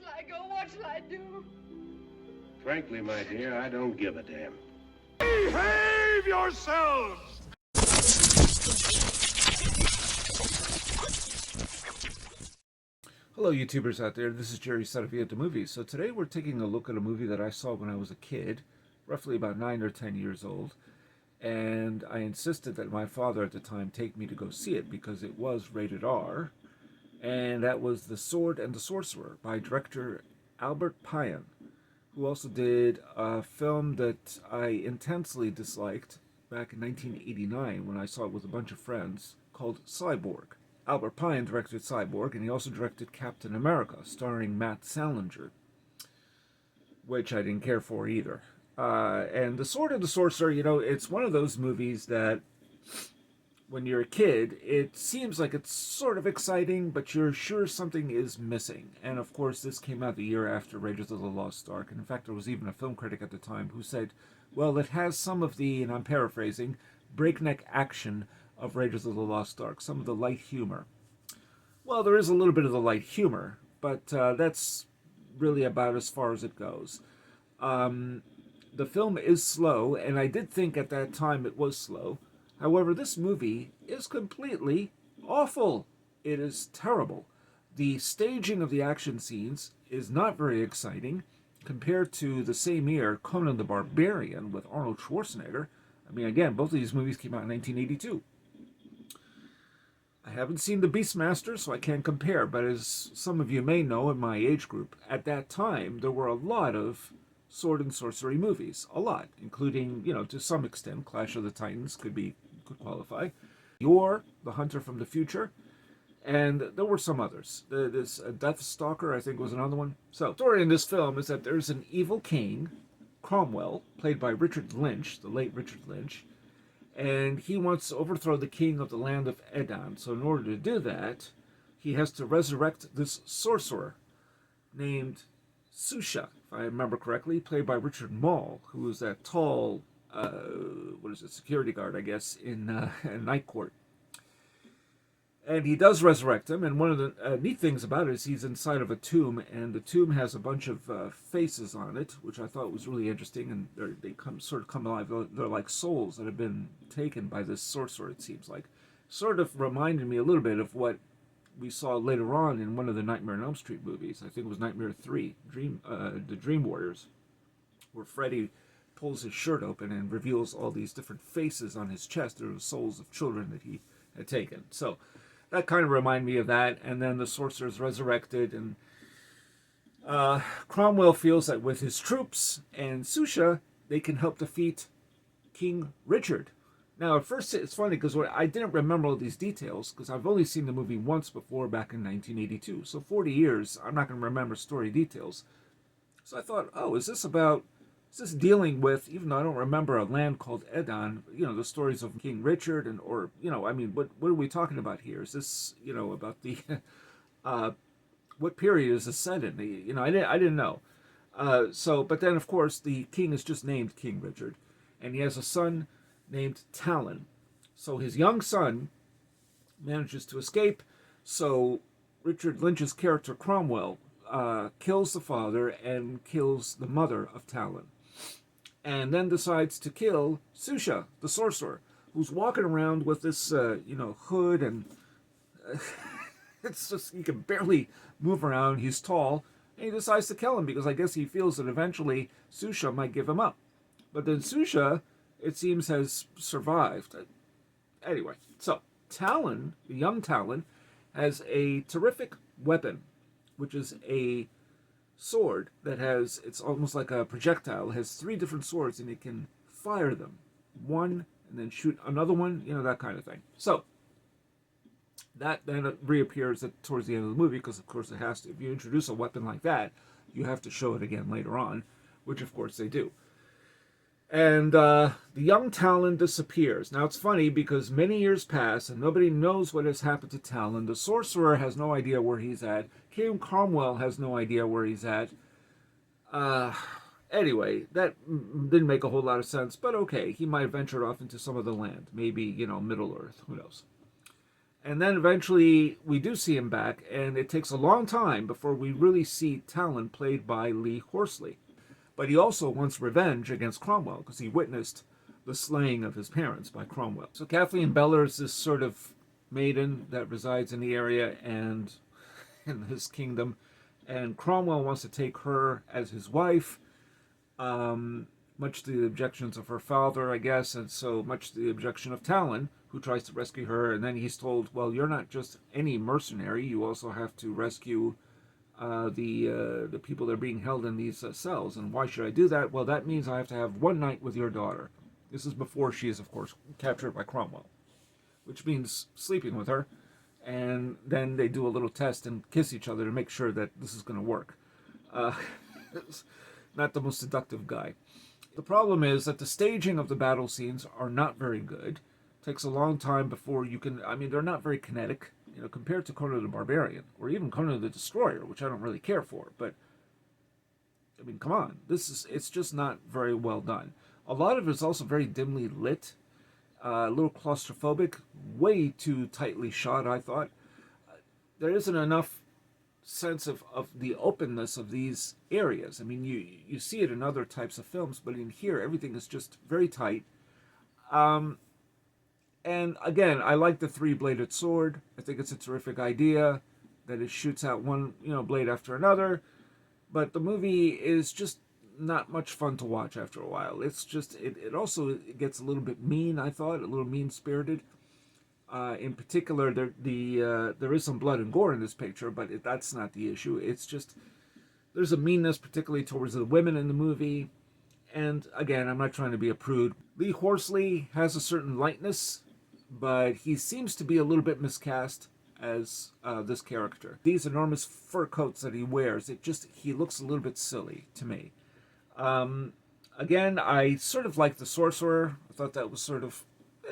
shall I go? What shall I do? Frankly, my dear, I don't give a damn. Behave yourselves! Hello YouTubers out there, this is Jerry Saravia at the movies. So today we're taking a look at a movie that I saw when I was a kid, roughly about 9 or 10 years old. And I insisted that my father at the time take me to go see it because it was rated R. And that was The Sword and the Sorcerer by director Albert Pyun, who also did a film that I intensely disliked back in 1989 when I saw it with a bunch of friends called Cyborg. Albert Pyun directed Cyborg, and he also directed Captain America, starring Matt Salinger, which I didn't care for either. And The Sword and the Sorcerer, you know, it's one of those movies that when you're a kid, it seems like it's sort of exciting, but you're sure something is missing. And of course, this came out the year after Raiders of the Lost Ark. And in fact, there was even a film critic at the time who said, well, it has some of the, and I'm paraphrasing, breakneck action of Raiders of the Lost Ark, some of the light humor. Well, there is a little bit of the light humor, but that's really about as far as it goes. The film is slow, and I did think at that time it was slow. However, this movie is completely awful. It is terrible. The staging of the action scenes is not very exciting compared to the same year, Conan the Barbarian with Arnold Schwarzenegger. I mean, again, both of these movies came out in 1982. I haven't seen The Beastmaster, so I can't compare, but as some of you may know in my age group, at that time, there were a lot of sword and sorcery movies. A lot, including, you know, to some extent, Clash of the Titans could qualify. Yor, The Hunter from the Future, and there were some others. This Death Stalker, I think, was another one. So, the story in this film is that there's an evil king, Cromwell, played by Richard Lynch, the late Richard Lynch, and he wants to overthrow the king of the land of Edan. So in order to do that, he has to resurrect this sorcerer named Susha, if I remember correctly, played by Richard Mall, who was that tall, security guard, I guess, in Night Court. And he does resurrect him, and one of the neat things about it is he's inside of a tomb, and the tomb has a bunch of faces on it, which I thought was really interesting, and they come alive. They're like souls that have been taken by this sorcerer, it seems like. Sort of reminded me a little bit of what we saw later on in one of the Nightmare on Elm Street movies. I think it was Nightmare 3, the Dream Warriors, where Freddy pulls his shirt open and reveals all these different faces on his chest. They're the souls of children that he had taken. So that kind of reminded me of that. And then the sorcerer is resurrected, and Cromwell feels that with his troops and Susha, they can help defeat King Richard. Now, at first, it's funny because I didn't remember all these details because I've only seen the movie once before back in 1982. So 40 years, I'm not going to remember story details. So I thought, oh, is this dealing with, even though I don't remember a land called Edan, you know, the stories of King Richard, or, you know, I mean, what are we talking about here? Is this, you know, about the, what period is this set in? You know, I didn't know. But then, of course, the king is just named King Richard, and he has a son named Talon. So his young son manages to escape, so Richard Lynch's character Cromwell kills the father and kills the mother of Talon, and then decides to kill Susha, the sorcerer, who's walking around with this, hood, and it's just, he can barely move around. He's tall, and he decides to kill him because I guess he feels that eventually Susha might give him up. But then Susha, it seems, has survived. Anyway, so Talon, the young Talon, has a terrific weapon, which is a sword that has, it's almost like a projectile. It has 3 different swords, and it can fire them. One, and then shoot another one, you know, that kind of thing. So, that then reappears towards the end of the movie, because of course it has to. If you introduce a weapon like that, you have to show it again later on, which of course they do. And the young Talon disappears. Now it's funny because many years pass and nobody knows what has happened to Talon. The sorcerer has no idea where he's at. King Cromwell has no idea where he's at. Anyway, that didn't make a whole lot of sense, but okay. He might have ventured off into some other land. Maybe, you know, Middle Earth. Who knows? And then eventually we do see him back, and it takes a long time before we really see Talon, played by Lee Horsley. But he also wants revenge against Cromwell because he witnessed the slaying of his parents by Cromwell. So Kathleen Beller is this sort of maiden that resides in the area and in his kingdom, and Cromwell wants to take her as his wife, much to the objections of her father, I guess, and so much to the objection of Talon, who tries to rescue her. And then he's told, well, you're not just any mercenary, you also have to rescue the people that are being held in these cells. And why should I do that? Well, that means I have to have one night with your daughter. This is before she is, of course, captured by Cromwell, which means sleeping with her. And then they do a little test and kiss each other to make sure that this is going to work. Not the most seductive guy. The problem is that the staging of the battle scenes are not very good. It takes a long time before you can... I mean, they're not very kinetic, compared to Conan the Barbarian, or even Conan the Destroyer, which I don't really care for. But, I mean, come on. It's just not very well done. A lot of it is also very dimly lit. A little claustrophobic, way too tightly shot, I thought. There isn't enough sense of the openness of these areas. I mean, you see it in other types of films, but in here, everything is just very tight. And again, I like the three-bladed sword. I think it's a terrific idea that it shoots out one, blade after another. But the movie is just not much fun to watch after a while. It's just, it also gets a little bit mean, I thought, a little mean-spirited. In particular, there is some blood and gore in this picture, but that's not the issue. It's just, there's a meanness, particularly towards the women in the movie. And again, I'm not trying to be a prude. Lee Horsley has a certain lightness, but he seems to be a little bit miscast as this character. These enormous fur coats that he wears, he looks a little bit silly to me. Again, I sort of like the Sorcerer. I thought that was sort of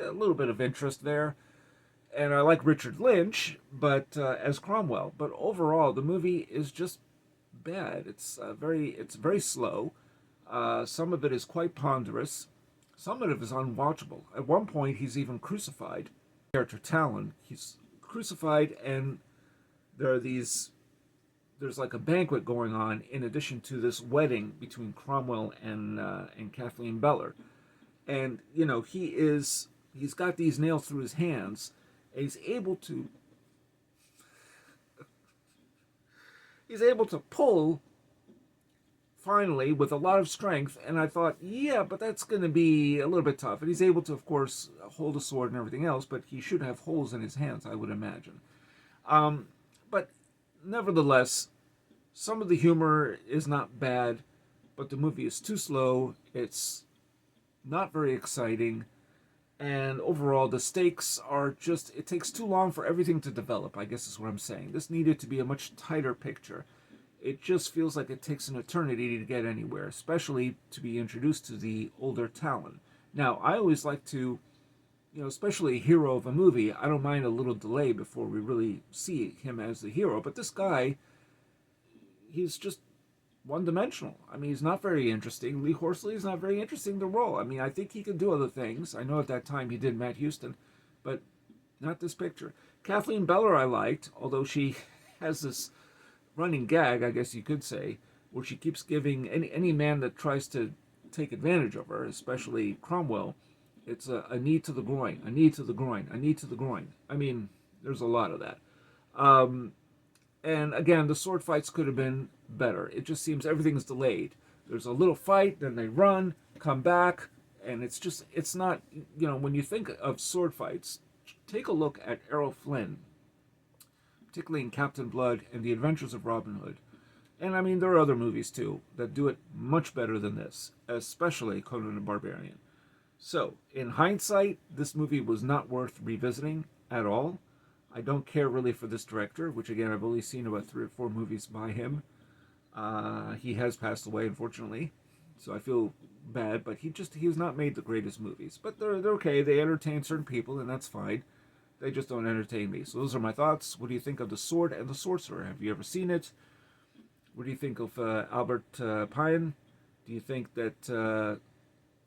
a little bit of interest there. And I like Richard Lynch, but as Cromwell. But overall, the movie is just bad. It's very slow. Some of it is quite ponderous. Some of it is unwatchable. At one point, he's even crucified. Character Talon, he's crucified, and there's like a banquet going on in addition to this wedding between Cromwell and Kathleen Beller. And he's got these nails through his hands. And he's able to pull finally with a lot of strength, and I thought, yeah, but that's going to be a little bit tough. And he's able to, of course, hold a sword and everything else, but he should have holes in his hands, I would imagine. But nevertheless, some of the humor is not bad, but the movie is too slow. It's not very exciting. And overall, the stakes are just... It takes too long for everything to develop, I guess is what I'm saying. This needed to be a much tighter picture. It just feels like it takes an eternity to get anywhere, especially to be introduced to the older Talon. Now, I always like to, especially a hero of a movie, I don't mind a little delay before we really see him as the hero. But this guy, he's just one-dimensional. I mean, he's not very interesting. Lee Horsley is not very interesting to role. I mean, I think he can do other things. I know at that time he did Matt Houston, but not this picture. Kathleen Beller I liked, although she has this running gag, I guess you could say, where she keeps giving any man that tries to take advantage of her, especially Cromwell, it's a knee to the groin, a knee to the groin, a knee to the groin. I mean, there's a lot of that. And again, the sword fights could have been better. It just seems everything's delayed. There's a little fight, then they run, come back, and it's not, when you think of sword fights, take a look at Errol Flynn, particularly in Captain Blood and The Adventures of Robin Hood. And I mean, there are other movies too that do it much better than this, especially Conan the Barbarian. So, in hindsight, this movie was not worth revisiting at all. I don't care really for this director, which again, I've only seen about 3 or 4 movies by him. He has passed away, unfortunately, so I feel bad, but he's not made the greatest movies. But they're okay, they entertain certain people, and that's fine. They just don't entertain me. So those are my thoughts. What do you think of The Sword and the Sorcerer? Have you ever seen it? What do you think of Albert Pyun? Do you think that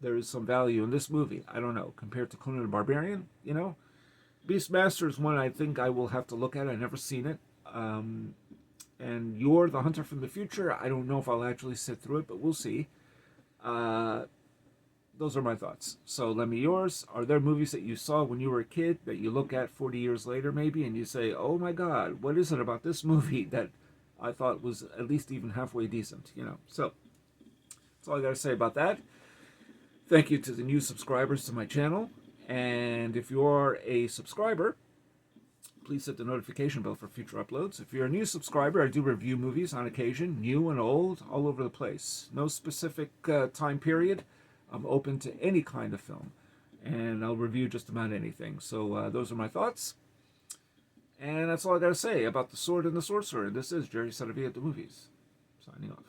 there is some value in this movie? I don't know. Compared to Conan the Barbarian, Beastmaster is one I think I will have to look at. I've never seen it. And You're the Hunter from the Future. I don't know if I'll actually sit through it, but we'll see. Those are my thoughts. So lend me yours. Are there movies that you saw when you were a kid that you look at 40 years later maybe and you say, oh my God, what is it about this movie that I thought was at least even halfway decent, you know? So that's all I got to say about that. Thank you to the new subscribers to my channel. And if you are a subscriber, please hit the notification bell for future uploads. If you're a new subscriber, I do review movies on occasion, new and old, all over the place. No specific time period. I'm open to any kind of film, and I'll review just about anything. So those are my thoughts. And that's all I got to say about The Sword and the Sorcerer. This is Jerry Saravia at the Movies, signing off.